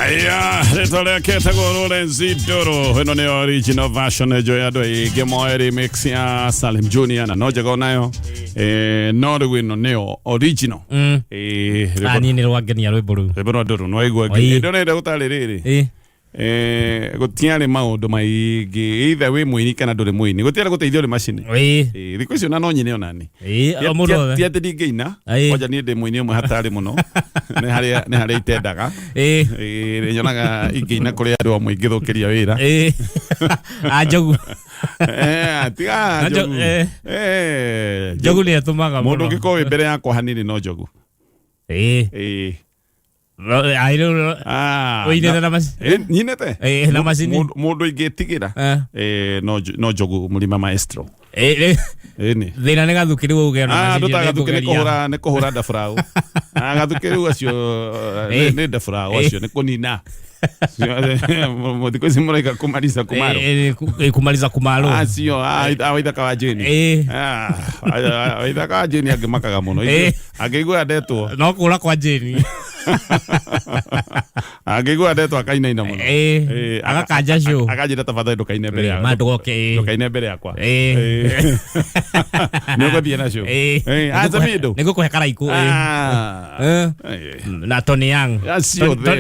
Aya, retole ketagwo Lorenzi Doro. Eno ne original version joyado igemo remix ya Salim Junior na nojaga nayo. No neo original. Ani ni rwagenia rwiburu. Rwiburu Doro no igwa. Ndone nda utaliriri. Gutiare maundu maigi either we muini kana nduri muini gutiare guteithio ri machine thiku icio na no nyine onani tiate ndingeina oja ni ndi muini umwe hatari muno ni hari itendaga nyonaga ingeina kuri andu amwe ngithukiria wira ajogu tiga jogu ni atumaga mundu ngikowe mbere yakwa hanini no jogu I don't know. Oire na mas. Nyinete. Na masini. Mundu igetigira. No jogu mulima maestro. Ni. Thina nega thukiriwo uge na masini. Ndutaga thukire ne kuhura da frau. Gathukiriwo acio ne da frau acio ne kunina. Mudiko simuraika kumaliza kumaro. Kumaliza kumaro. Acio awaitha ka wajeni. Awaitha ka wajeni agimakaga muno. Ageigua ndetwo. No kura kwa jeni. Agigwa ndeto akaina ina muno agakanja cio akajira tafadhali ndukaine mbere yakwa ndukaine mbere yakwa nuko thie cio aza mido nigukuhe karaiku na Tony Young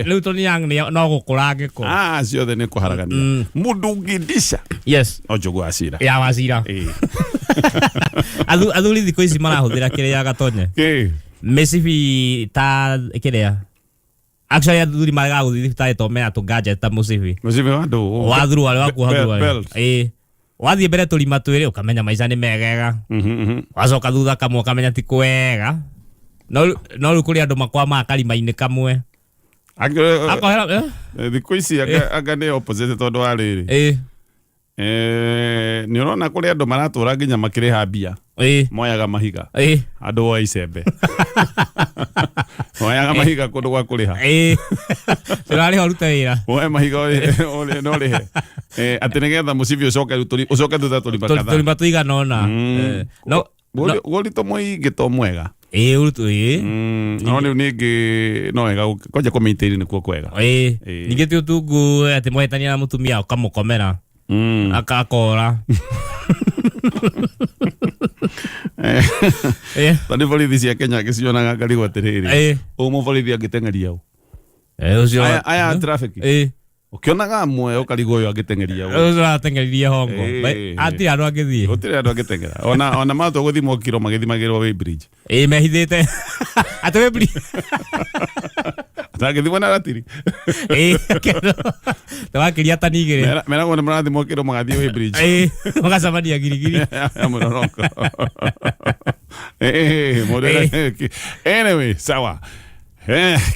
riu Tony Young no gukura ngiko ciothe ni kuharagania mundu ngindisha yes ojogu asira ya wasira athuri thiko ici marahuthira kiria gatonye Mesifi ta kiria actually athuri magaga guthi ta tomea to gadget ta Mesifi wandu wathuru wale wakuhathuru wathie mbere tulima twiri ukamenya maica ni megega wacoka thutha kamwe ukamenya ti kwega no rukuri andu makwama kalima-ini kamwe akohera thiko ici aga ni opposite tondu wa riri ni urona kuri andu maratura nginya makiriha mbia moyaga mahiga andu wa icembe moyaga mahiga kundu gwa kuriha turari horuta wira moya mahiga no rihe ati nigetha mucibi ucoke thutha tulima tuigana ona no gorito muingi to mwega urutu no riu ningi no wega koja kumaintain nikuo kwega ningi ti utungu ati mwetania na mutumia ukamukomera akakora tani borithi cia Kenya giciona ngari gwatiriri umuborithi agitengeria u aya traffic ukionaga amwe ukarigo uyu agitengeria u uratengeria hongo ati andu angithie utire andu agitengera ona matu guthimwo kiro magithimagirwo way bridge mehithite ati way bridge Tagithimwo na ratiri tawakiria tanigire meragwo ni marathimwo kiro magathie way bridge magacamania girigiri muronoko anyway sawa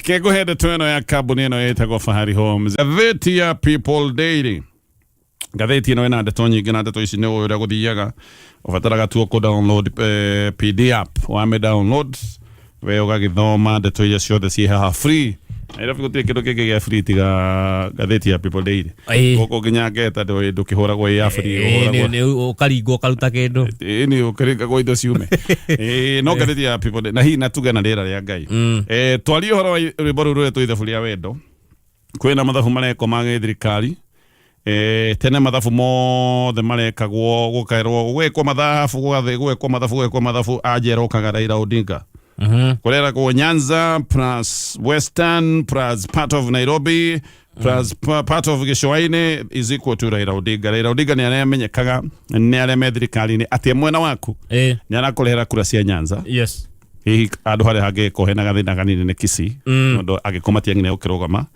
keguhende tweno ya Kabuni ino yetagwo Fahari Homes gatheti ya People Daily gatheti ino ina ndeto nyingi na ndeto ici ni uria guthiaga ubataraga tu ku download PDF wame download we ugagithoma ndeto iria ciothe ci haha free Nairobi gutire kindu kingi gia free tiga gatheti ya People Daily goko nginya ngeta ndukihuragwo ya free ni ukaringo karuta kindu ni ukaringa go indo ciume no gatheti ya People Daily na hi natuga na rera ria Ngai twari uhoro wa rwimbo ruru twithaburia wendo kwina mathabu mareko ma thirikari tene mathabu mothe marekagwo gukairwo gwekwo mathabu ajero kaga Raila Odinga kurera kwa Nyanza plus Western plus part of Nairobi plus part of Gĩcũa-inĩ is equal to Raila Odinga. Raila Odinga ni aramenyekaga ni areme thirikari-inĩ ati mwena waku ni arakurehera kura cia Nyanza yes hihi andu hare hangi kohena gathina kanini ni Kisii ndu agikomatia ngine ukirugama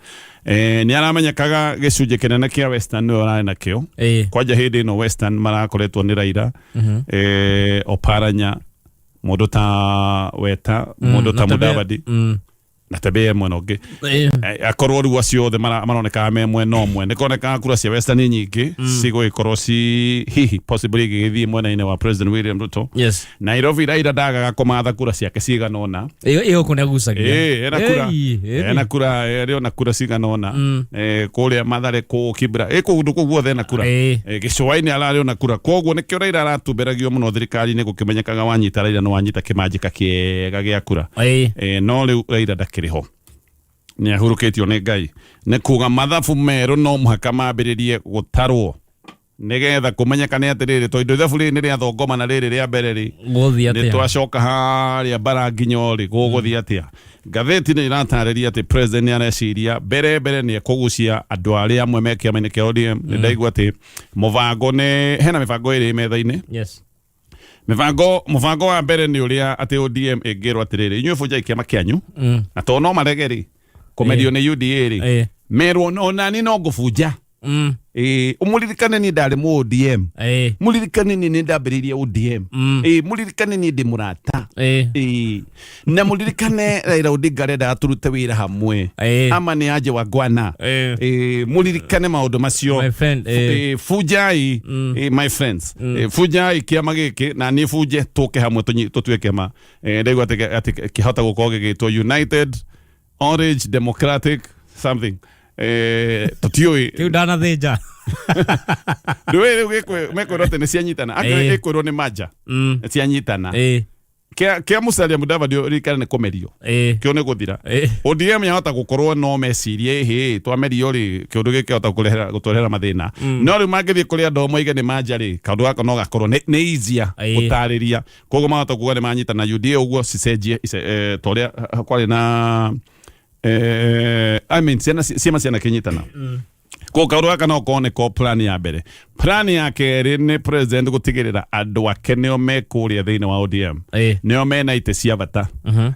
ni aramenyekaga gicunje kinene kia Western ni orane nakio kwanja hindi no Western marakoretwo ni Raila Oparanya mundu ta Weta mundu ta Mudavadi na tabia mwena ungi akorwo riu acio othe maroneka me mwena omwe nikoneka kura cia Western nyingi cigo ikorosi hihi possibly igithie mwena-ini wa President William Ruto yes Nairobi Raila ndagaga kumatha kura ciake cigana ona iyo kunegucagia ena kura riona kura cigana ona kuria Mathare ku Kibra kundu ku guothe ena kura Gĩcũa-inĩ arariona kura koguo nikio Raila aratumbiragio muno thirikari-inĩ gukimenyekaga wanyita Raila no wanyita kimanjika kiega gia kura no riu Raila ndakiriho nĩ ahurũkĩtio nĩ Ngai nĩ kuga mathabu merũ no mũhaka mambĩrĩrie gũtarwo nĩgetha kũmenyekane atĩrĩrĩ tondũ ithabu rĩrĩ nĩ rĩathongoma na rĩrĩ rĩa mbere rĩ nĩ twacoka harĩa bara nginya rĩ gũgũthiĩ atĩa. Ngathĩti nĩ ĩratarĩria atĩ president nĩ areciria mbere nĩ ekũgucia andũ arĩa amwe me kĩama-inĩ kĩa ODM. Nĩ ndaigua atĩ mũbango nĩ hena mĩbango ĩrĩ metha-inĩ. Mũbango wa mbere nĩ ũrĩa atĩ ODM ĩngĩrwo atĩrĩrĩ inyuĩ bunjai kĩama kĩanyu na tondũ no marege rĩ kũmerio nĩ UDA rĩ merwo onani no ngũbunja. Umuririkane ni ndari mu ODM. Muririkane ni ndambĩrĩirie ODM. Muririkane ni ndi murata. Na muririkane Raila Odinga arenda turute wĩra hamwe. Ama ni aje wa Gwana. Muririkane maũndũ macio. Fujai my friends. Fujai kĩama gĩkĩ na ni fuje tũke hamwe tũtue kĩama. Ndaigua atĩ kĩhota gũkorwo gĩgĩtwo United Orange Democratic something. Tutioi kiu dana theja ndwe mekwĩrwo atĩ nĩ cianyitana akĩrĩ ĩkwĩrwo nĩ manja cianyitana kia Musalia Mudavadi rikana nĩ kũmerio kĩo nĩ gũthira ODM yahota gũkorwo no mecirie twamerio rĩ kĩũndũ gĩkĩ hota gũtũrehera mathĩna no rĩu mangĩthiĩ kũrĩ andũ moige nĩ manja rĩ kaũndũ gaka no gakorwo nĩ easier gũtarĩria koguo mahota kuuga nĩ manyitana UDA ũguo cicenjie torĩa kwarĩ na I mean ciana kinyitana ko kaũndũ gaka no kone ko plan ya mbere. Plan ya kerĩ nĩ president gũtigĩrĩra andũ ake nĩo mekũrĩa thĩinĩ wa ODM nĩo mena itĩ cia bata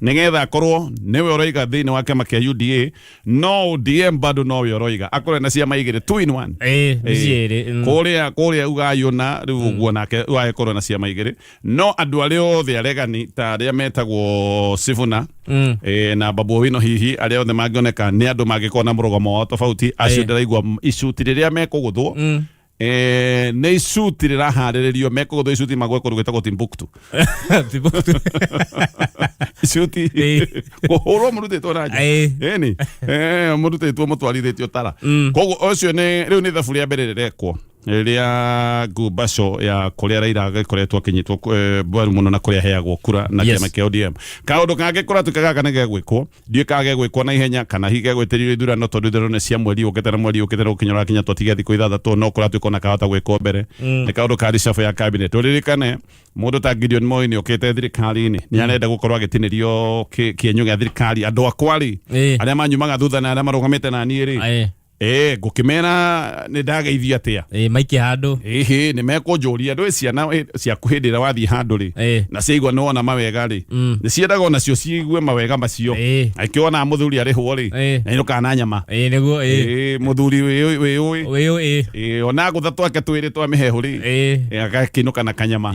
nĩgetha akorwo nĩwe ũroiga thĩinĩ wa kĩama kĩa UDA no ODM bado nowe ũroiga akorwo na ciama igĩrĩ 2 in 1 kũrĩa ugayona rĩu ũguo nake ũgagĩkorwo na ciama igĩrĩ no andũ arĩa othe aregani ta arĩa metagwo Sifuna na Babu Owino hihi arĩa othe mangĩoneka nĩ andũ mangĩkorwo na mũrũgamo wao tofauti acio ndĩraigua icuti rĩrĩa mekũgũthwo nĩ icuti rĩraharĩrĩrio mekũgũthwo icuti magwe kũndũ gwĩtagwo Timbuktu icuti kũhũrwo mũrutĩtwo na nja mũrutĩtwo mũtwarithĩtio tara koguo ũcio rĩu nĩ thabu rĩa mbere rĩrekwo rĩrĩa ngumbaco ya kũrĩa Raila agĩkoretwo akĩnyitwo mbaru mũno na kũrĩa heagwo kura na kĩama kĩa ODM. Kaũndũ kangĩ kũratuĩka gaka nĩ gegwĩkwo ndiũĩ kana gegwĩkwo na ihenya kana hihi gegwĩtĩrio ithurano tondũ ithurano nĩ cia mweri ũkĩte na mweri ũkĩte gũkinya kinya twatige thikũ ithathatũ no kũratuĩka na kahota gwĩkwo mbere nĩ kaũndũ ka reshuffle ya cabinet. Ũririkane mũndũ ta Gideon Moi nĩ okĩte thirikari-inĩ nĩ arenda gũkorwo agĩtinĩrio kĩenyũ gĩa thirikari andũ akwa rĩ arĩa manyumaga thutha na arĩa marũgamĩte na niĩ rĩ gũkĩmena nĩ ndageithia atĩa maiki handũ nĩ mekũnjũria ndũĩ ciana cia hĩndĩ ĩrĩa wathiĩ handũ rĩ na ciaigua nĩ wona mawega rĩ nĩ ciendaga onacio ciigue mawega macio akĩona mũthuri arĩhwo rĩ na ĩnũkaga na nyama nĩguo mũthuri wĩũĩ ona ngũtha twake twĩrĩ twa mĩhehu rĩ agakĩinũka na kanyama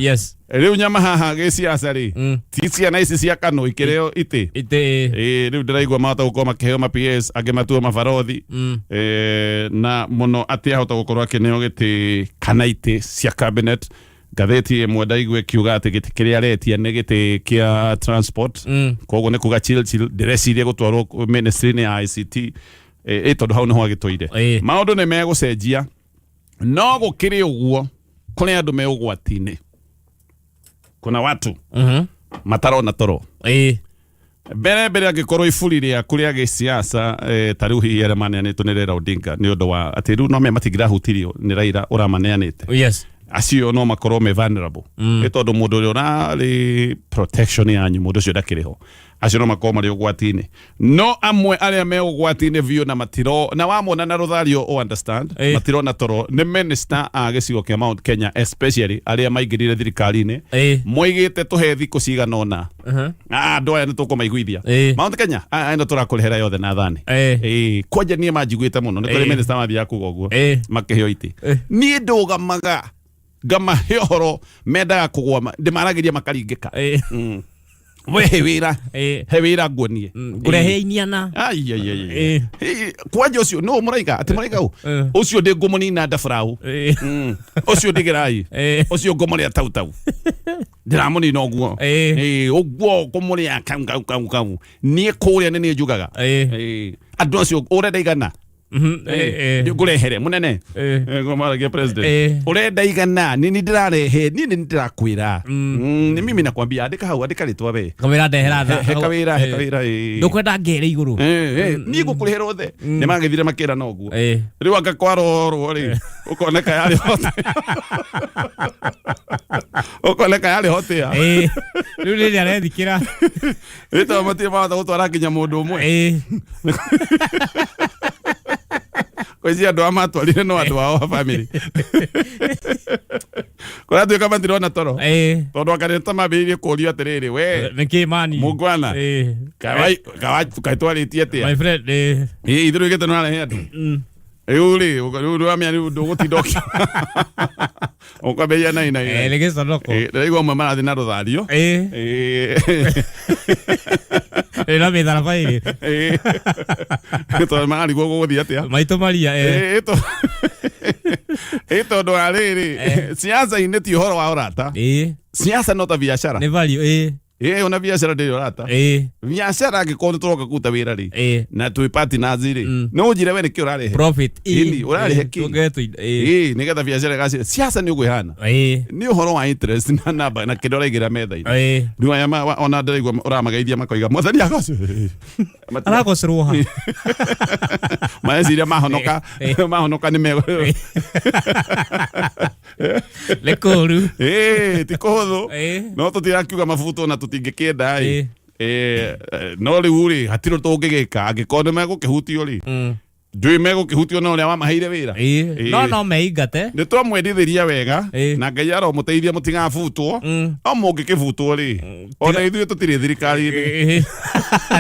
rĩu nyama haha gĩciaca rĩ ti ciana ici cia Kano ikĩreo itĩ rĩu ndĩraigua mahota gũkorwo makĩheo ma PS angĩ matuo mabarothi na mũno atĩ ahota gũkorwo akĩneo gĩtĩ kana itĩ cia cabinet. Ngathĩti ĩmwe ndaigua ĩkiuga atĩ gĩtĩ kĩrĩa aretia nĩ gĩtĩ kĩa transport koguo nĩ kuga ndĩreciria gũtwarwo ministry-inĩ ya ICT tondũ hau nĩho agĩtũire. Maũndũ nĩ megũcenjia no gũkĩrĩ ũguo kũrĩ andũ me ũgwati-inĩ kuna watu matarona toro mbere angĩkorwo iburi rĩa kũrĩa gĩciaca ta rĩu hihi arĩa maneanĩtwo nĩ Raila Odinga nĩ ũndũ wa atĩ rĩu no matigirahutirio nĩ Raila ũramaneanĩte acio no makorwo me vulnerable tondũ mũndũ ũrĩa ũrarĩ protection yanyu mũndũ ũcio ndakĩrĩ ho acio no makorwo marĩ ũgwati-inĩ no amwe arĩa me ũgwati-inĩ biũ na matiro na wamona na rũthario understand matiro na toro nĩ minister a gĩcigo kĩa Mount Kenya especially arĩa maingĩrire thirikari-inĩ moigĩte tũhe thikũ cigana ũna andũ aya nĩ tũkũmaiguithia Mount Kenya ĩno tũrakũrehera yothe na thani kwanja niĩ manjiguĩte mũno nĩ kũrĩ minister mathiaga kuga ũguo makĩheo itĩ niĩ ndũgamaga ngamahe ũhoro mendaga kũgwa ndĩmaragĩria makaringĩka we he wĩra nguonie ngũrehe iniana kwanja ũcio no mũraiga atĩ mũraiga ũcio ndĩ ngũmũnina ndabaraũ ũcio ndĩgerai ũcio ngũmũrĩa tau ndĩramũnina ũguo ũguo ngũmũrĩa kau niĩ kũrĩa nĩ niĩ njugaga andũ acio ũrenda igana ngurehere munene ngomaragia president urenda igana nini ndirarehe nini ndirakwira ni mimi nakwambia andika hau andika ritwa we kamera ndehera hekawira ndukwenda ngere iguru ni gukurihera othe ni magithire makira noguo riu akakwaro ri ukoneka yari hote ukoneka yari hote ya riu ni arethikira ito matie mawatha gutwara kinya mundu umwe kwezi andu amatwarire no andu ao family kora tu kama ndirona toro tondu akareta mambiririe kuria atiriri we niki mani mugwana kawai kaitwaritie atia my friend ithiru igete no arehe andu Uri amia ni ndugutindokia ukabeya nai legesa loko ndaigo mwe marathi na ruthario na methara fairi to mari go guthia atia maito maria ndo ariri siasa ine ti uhoro wa urata siasa no ta biashara ni value una biashara ndio rata biashara ngikono turoka kuta wira ri na twi partners ri no njire we nikio rari profit ini urari heki nigetha biashara gasi siasa ni ugwihana ni uhoro wa interest na namba na kindo raigira metha iri ni aya ona ndaigwa uramageithia makoiga mothani agocu aragocirwo maeciria mahonoka ni mego lekuru ti kuhuthu no tutirakiuga mabuto na tutingikienda no riu ri hatiro tungigika angikono megukihutio ri njui megukihutio no ria wamaheire wira no meingate ni twamwendithiria wega na Ngai aromuteithia mutigabutwo o mungikibutwo ri ona ithuĩ tutiri thirikari-ini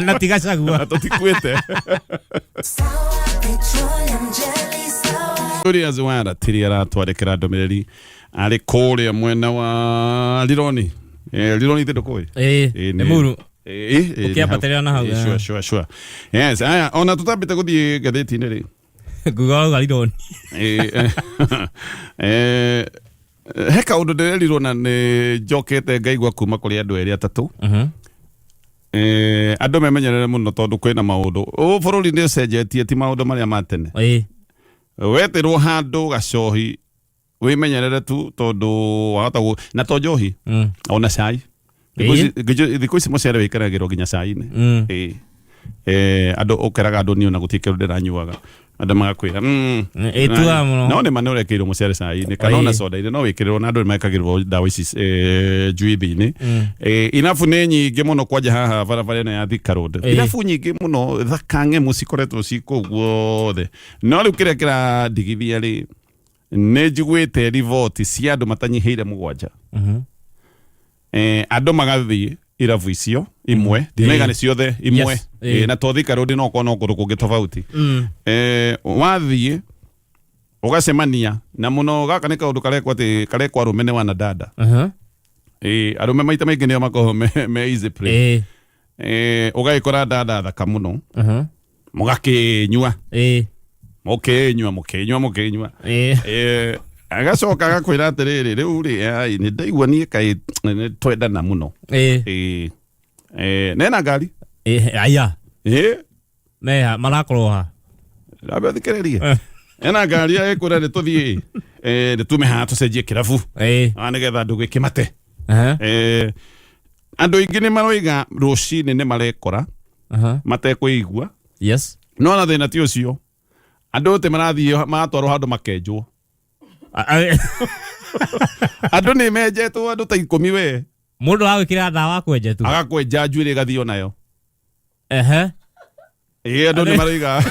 na tigacagua tutikwite uriya ziwara tiri aratwarikira ndumiriri ari kuria mwena wa Lironi Lironi tindu koi ni muru ukiambatirira na hau sure yes aya ona tutambite guthii gatheti-ini ri nguga Lironi he kaundu ndirerirwo na ni njokete ngaigua kuma kuri andu eri atatu andu memenyerere muno tondu kwina maundu bururi ni ucenjetie ti maundu maria ma tene wetirwo handu gacohi wimenyerere tu tondu wahota na to njohi ona cai thiku ici mucere wikaragirwo nginya cai-ini andu ukeraga andu ni ona gutike ndiranyuaga andu magakwira no ni mane urekeirwo mucere cai-ini kana ona soda-ini no wikirwo na andu mekagirwo ndawa ici njuithi-ini inabu ni nyingi muno kwanja haha barabara ino ya Thika Road inabu nyingi muno thaka ng'emu cikoretwo ciku guothe no riu kiria kirandigithia ri ni njiguite rivoti cia andu matanyihiire 7 andu magathii irabu icio imwe ndimega ni ciothe imwe na to Thika Road no kono kundu kungi tofauti wathii ugacemania na muno gaka ni kaundu karekwa rumene wana dada arume maita maingi nio makoho me easy play ugaikora dada thaka muno mugakinyua mukinyua agacoka agakwira atiriri riu ri ni ndaigua nie kai twendana muno nena ngari aya meha marakorwo abe thikiririe ena ngari akwira ni tuthii ni tume ha tucenjie kirabu nigetha andu gwikimate andu ingi ni maroiga rucini ni marekora matekwigua yes no na thina ti ucio andu te marathii matwarwo handu makenjwo andu ni menjetwo andu ta 10 we mundu agwikira ndawa kwenje tu agakwenja njuire gathio nayo andu ni maroiga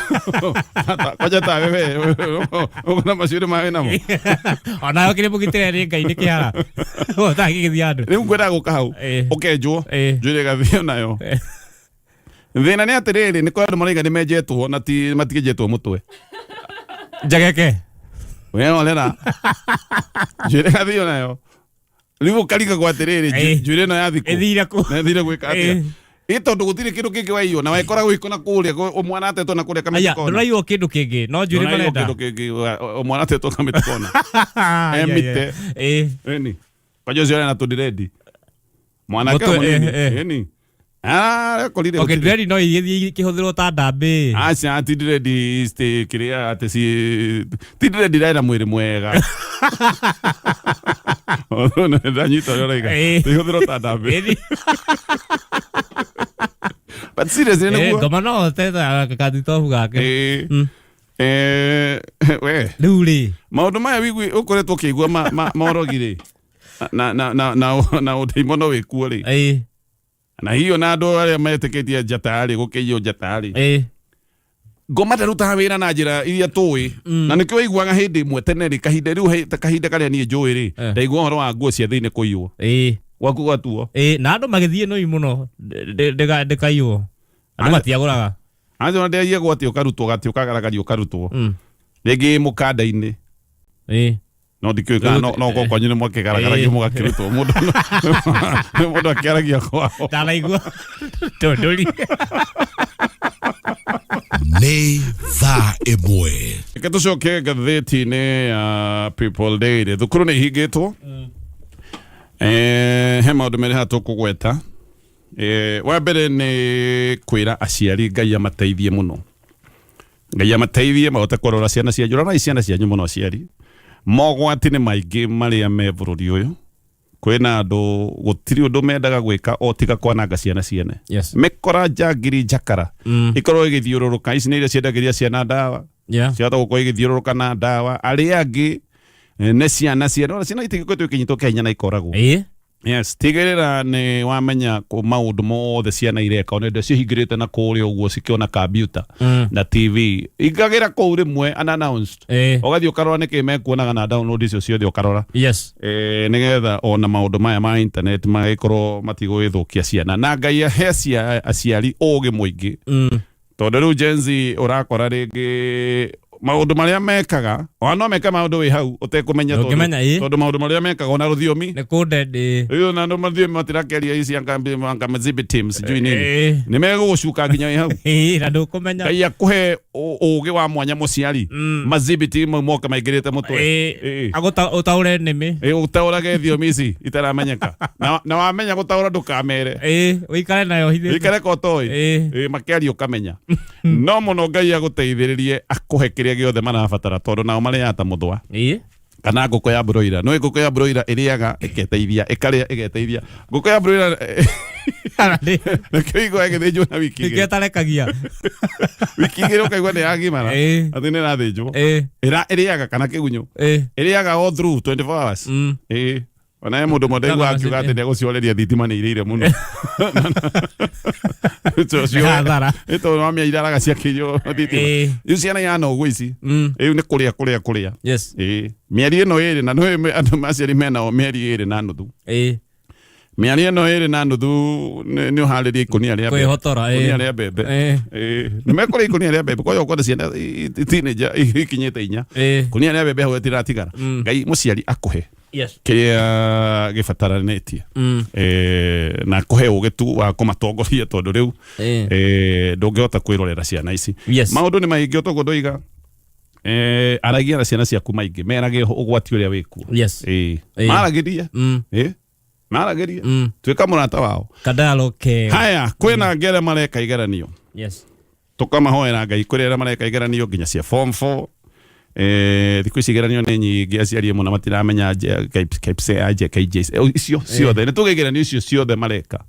kwaja ta wewe ukona maciri mawe namo ona okire mugitire ri Ngai ni kihara utagigithia andu riu ngwenda guka hau ukenjwo njuire gathio nayo thina ni atiriri ni kwa andu maroiga ni menjetwo na ti matigejetwo mutwe njageke we olera njuire gathio nayo riu kariga kwa atiriri njuire no yathiko ethira gwika atia tondu gutire kindu kingi waio na wekora gwikona kuria omwana atetwo na kuria kametikona nduraio kindu kingi no njuire marenda kindu kingi omwana atetwo kametikona emite eni kwajo zio na tudiredi mwana kama nini eni Kolire. Okay, ready no ikihũthĩrwo ta ndambĩ. Acha tidire di ste kiria atesi tidire di na mwiri mwega. No ndanyita rega. Ihũthĩrwo ta ndambĩ. But seriously no. Ngoma no teta kakatitohu gake. We. Luli. Maũndũ maya wigwi ũkoretwo kĩigua morogire. Na ũteimono wĩkuo rĩ. Na hiyo na andũ arĩa metĩkĩtie njatarĩ gũkĩiywo njatarĩ. Ngoma ndaruta wĩra na njĩra iria tũĩ. Na nĩkĩo iguaga hĩndĩ ĩmwe tene rĩ kahinda rĩu kahinda karĩa niĩ njũĩ rĩ. Ndaigua ũhoro wa nguo cia thĩinĩ kũiywo. Gwaku gwatuo. Na andũ magĩthiĩ no mũno ndĩkaiywo. Andũ matiagũraga. Anjona ndĩagia gwatio karutwo gatio kagaragario karutwo. Rĩngĩ mũkanda-inĩ. No ndikĩũka no gũkwanyu nĩ mwakĩgaragaragia mũgakĩrutwo mũndũ akĩaragia kwao. Ndaraigua tondũri. Nĩ thaa ĩmwe. Reke tũcoke ngathĩti-inĩ ya People Daily. Thukuru nĩ ihingĩtwo. He maũndũ merĩ haha tũkũgweta. Wa mbere nĩ kwĩra aciari Ngai amateithie mũno. Ngai amateithie mahote kũrora ciana cianyu. Rora ciana cianyu mũno aciari. Mogwati nĩ maingĩ marĩa me bũrũri ũyũ. Kwĩna andũ gũtirĩ ũndũ mendaga gwĩka o tiga kwananga ciana ciene. Mĩkora njangiri njakara ikorwo igĩthiũrũrũka. Ici nĩ iria ciendagĩria ciana ndawa. Ciahota gũkorwo igĩthiũrũrũka na ndawa. Arĩa angĩ nĩ ciana ciene. Ciana itingĩkoretwo ikĩnyitwo kĩhinya na ikoragwo. Yes, tigĩrĩra nĩ wamenya maũndũ mothe ciana ireka ona ndio cihingĩrĩte na kũrĩa ũguo cikiona computer na TV. Igagĩra kũu rĩmwe unannounced. Ũgathiĩ ũkarora nĩkĩ mekuonaga na download icio ciothe ũkarora. Nĩgetha ona maũndũ maya ma internet magĩkorwo matigũgĩthũkia ciana. Na Ngai ahe aciari ũũgĩ mũingĩ. Tondũ rĩu Gen Z ũrakora rĩngĩ maũndũ marĩa mekaga no meka maũndũ wĩ hau ũtekũmenya tondũ maũndũ marĩa mekaga ona rũthiomi nĩ kũndende ĩyo na andũ mathiomi matirakeria ici anga mazibi teams njui nini nĩ megũgũcuka nginya wĩ hau na ndũkũmenya Ngai akũhe ũũgĩ wa mwanya mũciari mazibi team moka maingĩrĩte mũtwe ũtaũre nĩmĩ ũtaũrage thiomi ici itaramenyeka na wamenya gũtaũra ndũkamere ũikare nayo hithĩ ũikare ko toĩ makĩaria ũkamenya no mũno Ngai agũteithĩrĩrie akũhe kĩrĩa gĩothe marabatara tondũ nao marĩata mũthwa kana ngũkũ ya broiler no ngũkũ ya broiler ĩrĩaga ĩketeithia ĩkarĩa ĩgeteithia ngũkũ ya broiler nĩkĩo igwa gĩthĩnjwo na wiki igĩrĩ ĩtarekagia wiki igĩrĩ ũkaigua nĩ yagimara atĩ nĩ ĩrathĩnjwo ĩrĩaga kana kĩgunyũ ĩrĩaga all through 24 hours ona mũndũ mũndũ aigua akiuga atĩ nĩegũcioreria thitima nĩ irĩire mũno ĩtondũ no mĩa iraraga ciakĩirio thitima rĩu ciana ihana ũguo ici rĩu nĩ kũrĩa mĩeri ĩno ĩrĩ na nĩ andũ maciari menao mĩeri ĩrĩ na nuthu mĩeri ĩno ĩrĩ na nuthu nĩ ũharĩria ikũnia rĩa mbembe nĩ mekũrĩa ikũnia rĩa mbembe kwa hiyo ũkona ciana teenager ikinyĩte inya ikũnia rĩa mbembe hau ĩtiratigara Ngai mũciari akũhe kĩrĩa gĩbataranĩtie na kũhe ũũgĩ tu wa kũmatongoria tondũ rĩu ndũngĩhota kwĩrorera ciana ici maũndũ nĩ maingĩ ũtogwo ndũiga aragia na ciana ciaku maingĩ merage ũgwati ũrĩa wĩkuo maragĩria tuĩka mũrata wao haya kwĩna ngere mareka igeranio tũkamahoera Ngai kũrĩ arĩa mareka igeranio nginya cia form 4 thikũ ici igeranio nĩ nyingĩ aciari amwe matiramenya icio ciothe nĩ tũgegeranio icio ciothe mareka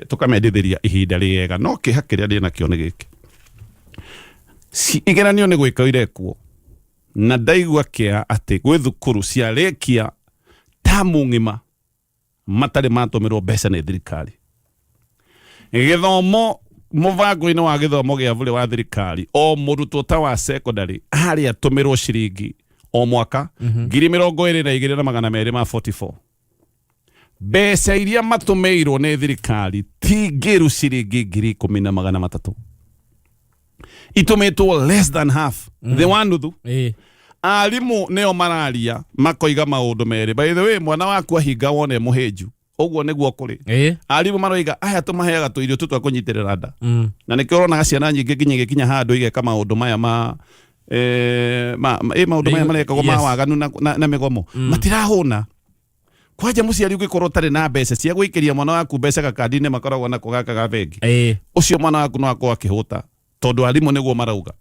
tũkamendithĩria ihinda rĩega no kĩha kĩrĩa ndĩnakĩo nĩ gĩkĩ igeranio nĩ gwĩka irekwo na ndaigua kĩa atĩ gwĩ thukuru ciarĩkia tamu ng'ima matarĩ matũmĩrwo mbeca nĩ thirikari gĩthomo mũbango-inĩ wa gĩthomo gĩa bũrĩ wa thirikari o mũrutwo ta wa secondary harĩa tũmĩrwo ciringi o mwaka 22,244 mbeca iria matũmĩirwo nĩ thirikari ti ngĩru ciringi 10,300 itũmĩtwo less than half the one nuthu arimũ nĩo mararia makoiga maũndũ merĩ by the way mwana waku ahinga wone mũhĩnju ũguo nĩguo kũrĩ arimũ maroiga aya tũmaheaga tũirio tũtwa kũnyitĩrĩra nda na nĩkĩo ũronaga ciana nyingĩ nginya gĩkinya handũ igeka maũndũ maya maũndũ maya marekagwo ma waganu na mĩgomo matirahũna kwaja muciari ugikorwo tari na mbeca cia gwikiria mwana waku mbeca gakadine makoragwo na kugaka ga bengi ucio mwana waku no akwa akihuta tondu arimu niguo marauga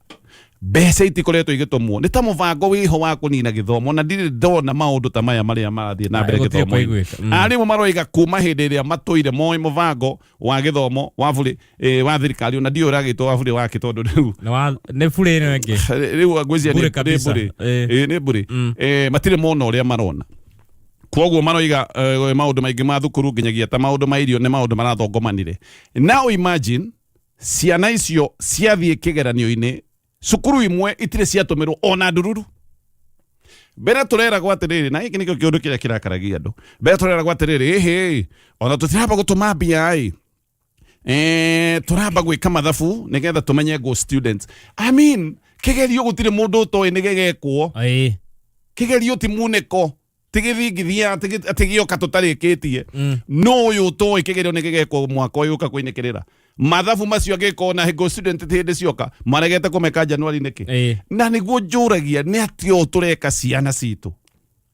mbeca itikoretwo igitumwo ni ta mubango wiho wa kunina githomo na ndiri ndona maundu ta maya maria marathie na mbere githomo arimu maroiga kuma hindi iria matuire moi mubango wa githomo wa buri wa thirikari na ndio ragitwo wa buri wake tondu riu ne buri no ngi riu agwizia ni buri ni buri matire mona uria marona kwoguo maroiga maundu maingi ma thukuru nginyagia ta maundu ma irio ni maundu marathongomanire now imagine ciana icio ciathie kigeranio-ini cukuru imwe itire ciatumirwo ona ndururu mbere turera gwatiriri na iki nikio kiundu kiria kirakaragia andu mbere turera gwatiriri ona tutiramba gutuma mbia turamba gwika mathabu nigetha tumenye go students I mean kigerio gutire mundu utoi nigegekwo kigerio ti muneko tigithingithia tigio katutarikitie no uyu utoi kigerio nigegekwo mwaka uyu ka kuinekirira mathabu macio agikona higo student tinde cioka maregete kumeka Januari niki na niguo njuragia ni atio tureka ciana citu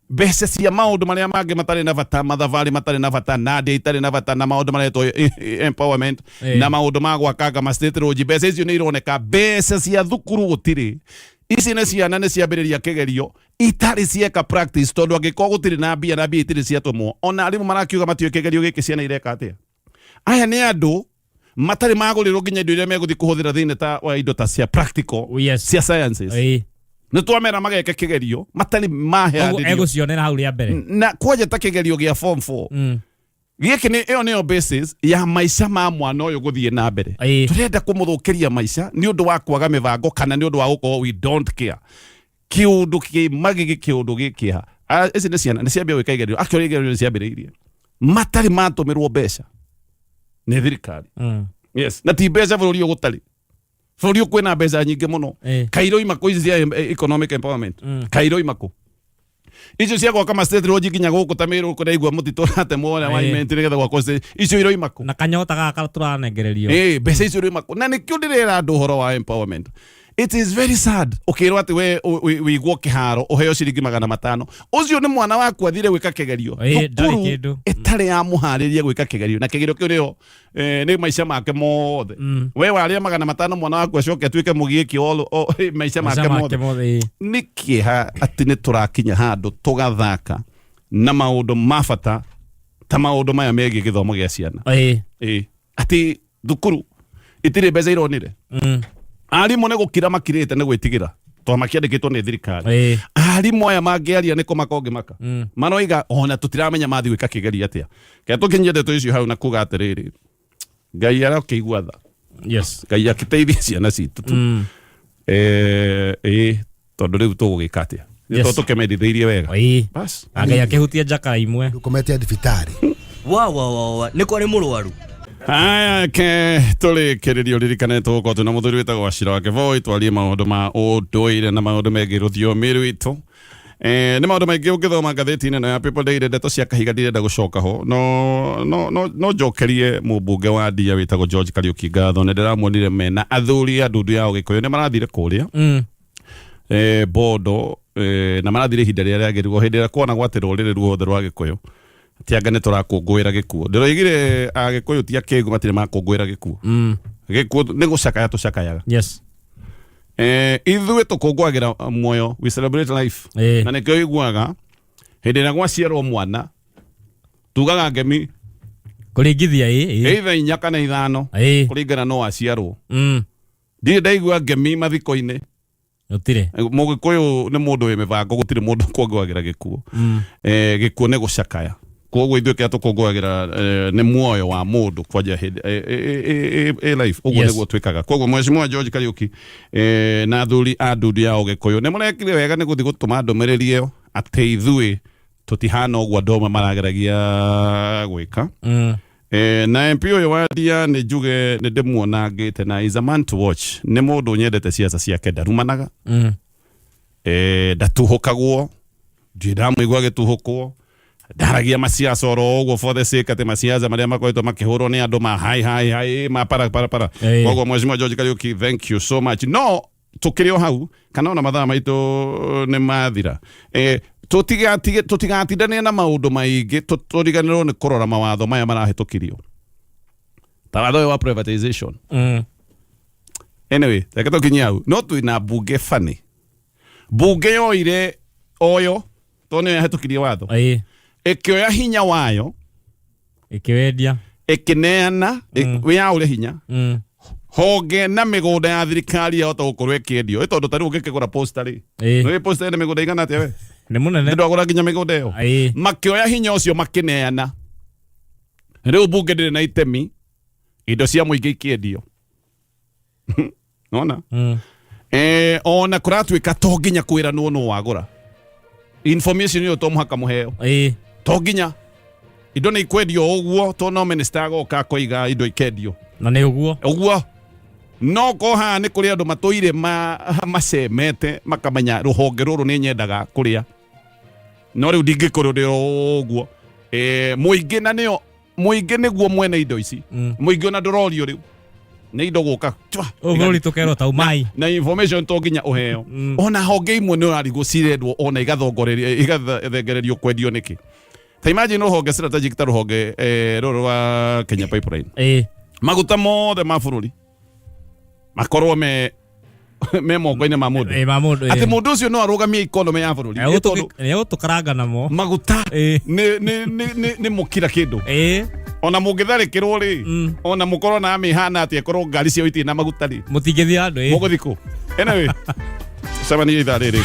mbeca cia maundu maria mangi matari na bata mathavari matari na bata na ndi itari na bata na maundu maretwo empowerment na maundu ma gwakanga ma state road mbeca icio ni ironeka mbeca cia thukuru gutiri ici ni ciana ni ciambiriria kigerio itari cieka practice tondu angiko gutiri na mbia na mbia itiri ciatumwo ona arimu marakiuga matio kigerio giki ciana ireka atia aya ni andu matari magurirwo nginya indo iria meguthi kuhuthira thine ta wa indo ta cia practical cia sciences ni twamera mageke kigerio matari maheandirio ego cionera hau ria mbere na kwaje ta kigerio gia form 4 giki ni eo neo basis ya maisha ma mwana uyu guthie na mbere turenda kumuthukiria maisha ni undu wa kwaga mibango kana ni undu wa gukorwo we don't care kiundu magigi kiundu gikiha eci ni ciana ni ciambia gwika igerio akio igerio ni ciambiriirie matari matumirwo mbeca ni thirikari yes na ti mbeca bururi ugutari bururi kwina mbeca nyingi muno kairo imako cia economic empowerment kairo imako icio cia gwaka ma state road nginya guku tamiru kuraigua mutito rate mwana wa alignment nigetha gwakwo icio iro imako na kanyota gaka turanengererio mbeca icio iro imako na nikio ndirira andu horo wa empowerment. It is very sad. Ukirwa ati we igwo kiharo uheo ciringi 500 ucio ni mwana waku athire gwika kigerio thukuru itari ya muhariria gwika kigerio na kigerio kiu rio ni maisha make mothe we waria 500 mwana waku acoke atuike mugiiki maisha make mothe ni kiha ati ni turakinya handu tugathaka na maundu mabata ta maundu maya megi githomo gia ciana ati thukuru itire mbeca ironire arimu ne gukira makirite ne gwitigira to makiandikitwo ni thirikari arimu aya mangiaria ni kumakonge maka manoiga ona tutiramenya mathi gwika kigeria atia ke tukinyete tu icio hau na kuga atiriri ngai ara kigwa tha yes ngai akiteithia ciana citu tondu riu tugugika atia ni to tukemenditheirie wega bas ngai akihutia jaka imwe dukomete thibitari wa ni kwari murwaru aya ke tuli kiririo ririkanetwo ko tuna muthuri witagwo Wachira wake voi twarie maundu ma unduire na maundu megi ruthiomi rwitu ni maundu maingi ungithoma ngatheti-ini no ya People Daily ndeto cia kahiga ndirenda gucoka ho no njokerie mubunge wa Ndia witagwo George Kariuki ngatho ne ndiramuonire mena athuri andundu ya Ugikuyu ni marathire kuria bodo na marathire hinda ria riagirwo hindi ria kuona gwatirwo riri ruothe rwa Gikuyu tianga ne turakungwira gikuo ndiroigire Agikuyu ti akingu matire makungwira gikuo gikuo ni gucakaya tucakayaga yes ithuĩ tukungwagira muoyo we celebrate life na nikio iguaga hindi ria gwaciarwo mwana tugaga ngemi kuringithia either 4 kana 5 kuringana no aciarwo ndi ndaigua ngemi mathiko-ini gutire Mugikuyu ni mundu wi mibango gutire mundu kungwagira gikuo gikuo ni gucakaya koguo ithuĩ tukungwagira ni muoyo wa mundu kwanja life uguo niguo twikaga koguo Mheshimiwa George Kariuki na athuri a ndundu ya Ugikuyu ni murekire wega ni guthi gutuma ndumiriri iyo ati ithuĩ tutihana uguo andũ marageragia gwika na MP uyu wa Ndia ni njuge ni ndimuonangite na is a man to watch ni mundu nyendete ciaca ciake ndarumanaga ndatuhukagwo ndiramuigua gituhukwo ndaragia maciaca oro uguo for the sake ati maciaca maria makoretwo makihurwo ni andu ma hai ma para koguo Mheshimiwa George Kariuki thank you so much no tukirio hau kana ona mathaa maitu ni mathira tutigatindania na maundu maingi turiganirwo ni kurora mawatho maya marahitukirio ta watho wa privatization. Anyway, reke tukinyia hau no twina bunge fani bunge yoire oyo tone yahitukirie watho ikioya hinya wayo ikiwendia ikineana ya ure hinya honge na migunda ya thirikari yahota gukorwo ikiendio tondu tari ungikigura posta ri no posta ene migunda igana atia we ni munene ndu agura nginya migunda iyo makioya hinya ucio makineana riu bunge ndiri na itemi indo cia muingi ikiendio nona ona kuratwika to nginya kwira no wagura information yo to muhaka muheo to nginya indo ni ikwendio uguo to no minister agoka koiga indo ikendio na ni uguo no ko ha ni kuri andu matoire macemete makamenya ruhonge ruru ni nyendaga kuria no riu ndingikorwo uguo muingi na nio muingi niguo mwene indo ici muingi ona ndurorio riu ni indo guka bururi tukero ta umai na information to nginya uheo ona honge imwe ni urarigo ciredwo ona igathongoreria igathengererio kwendio niki ta imagine ruhonge strategic ta ruhonge ruru wa Kenya Pipeline maguta mothe ma bururi makorwo me moko-inĩ ma mũndũ atĩ mũndũ ũcio no arugamie economy ya bururi tukaranga namo maguta nĩ mũkira kĩndũ ona mũngĩtharĩkĩrwo rĩ ona mũkorwo na mĩhana atĩ akorwo ngari cio itirĩ na maguta rĩ mũtingĩthiĩ handũ mũgũthiĩ kũ anyway 7 ithaa rĩrĩ